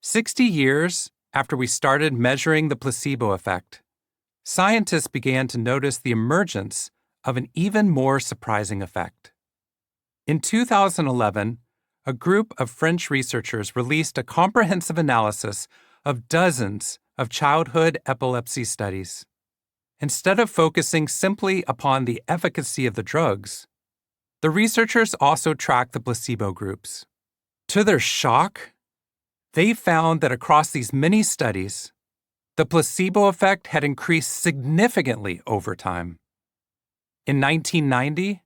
60 years after we started measuring the placebo effect, scientists began to notice the emergence of an even more surprising effect. In 2011, a group of French researchers released a comprehensive analysis of dozens of childhood epilepsy studies. Instead of focusing simply upon the efficacy of the drugs, the researchers also tracked the placebo groups. To their shock, they found that across these many studies, the placebo effect had increased significantly over time. In 1990,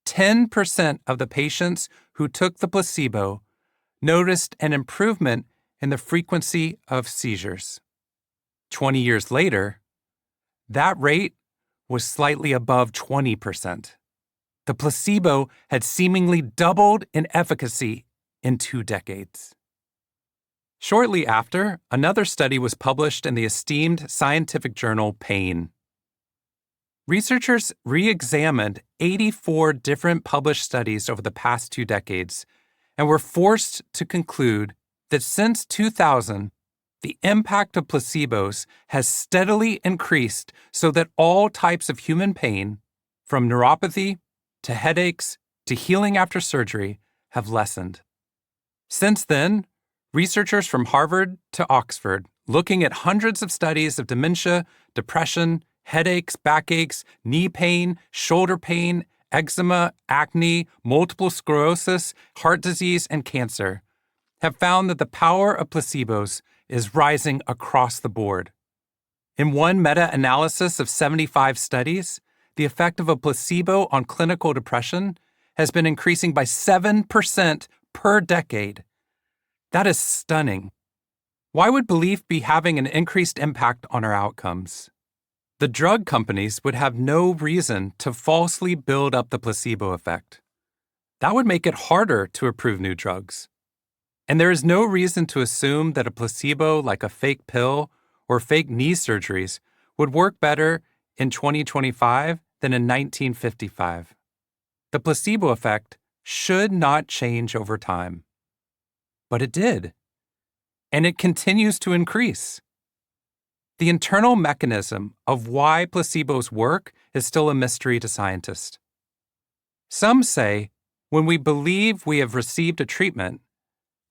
10% of the patients who took the placebo noticed an improvement in the frequency of seizures. 20 years later, that rate was slightly above 20%. The placebo had seemingly doubled in efficacy in 2 decades. Shortly after, another study was published in the esteemed scientific journal Pain. Researchers re-examined 84 different published studies over the past 2 decades and were forced to conclude that since 2000, the impact of placebos has steadily increased so that all types of human pain, from neuropathy to headaches to healing after surgery, have lessened. Since then, researchers from Harvard to Oxford, looking at hundreds of studies of dementia, depression, headaches, backaches, knee pain, shoulder pain, eczema, acne, multiple sclerosis, heart disease, and cancer, have found that the power of placebos is rising across the board. In one meta-analysis of 75 studies, the effect of a placebo on clinical depression has been increasing by 7% per decade. That is stunning. Why would belief be having an increased impact on our outcomes? The drug companies would have no reason to falsely build up the placebo effect. That would make it harder to approve new drugs. And there is no reason to assume that a placebo like a fake pill or fake knee surgeries would work better in 2025 than in 1955. The placebo effect should not change over time. But it did. And it continues to increase. The internal mechanism of why placebos work is still a mystery to scientists. Some say when we believe we have received a treatment,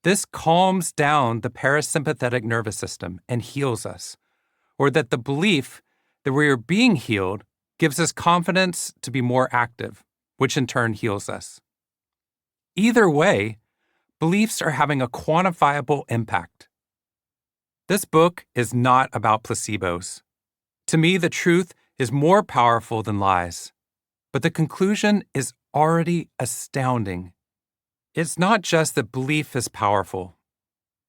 this calms down the parasympathetic nervous system and heals us, or that the belief that we are being healed gives us confidence to be more active, which in turn heals us. Either way, beliefs are having a quantifiable impact. This book is not about placebos. To me, the truth is more powerful than lies, but the conclusion is already astounding. It's not just that belief is powerful.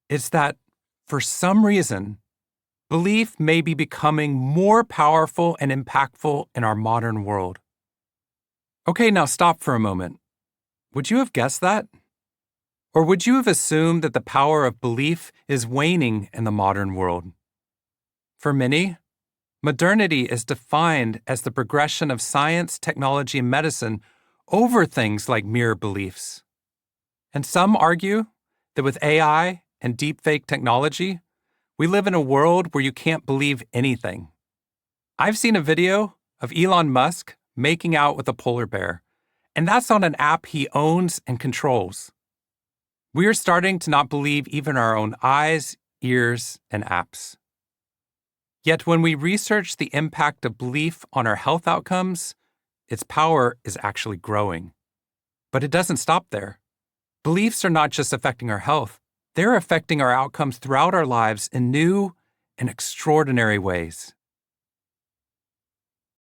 It's that, for some reason, belief may be becoming more powerful and impactful in our modern world. Okay, now stop for a moment. Would you have guessed that? Or would you have assumed that the power of belief is waning in the modern world? For many, modernity is defined as the progression of science, technology, and medicine over things like mere beliefs. And some argue that with AI and deepfake technology, we live in a world where you can't believe anything. I've seen a video of Elon Musk making out with a polar bear, and that's on an app he owns and controls. We are starting to not believe even our own eyes, ears, and apps. Yet when we research the impact of belief on our health outcomes, its power is actually growing. But it doesn't stop there. Beliefs are not just affecting our health, they're affecting our outcomes throughout our lives in new and extraordinary ways.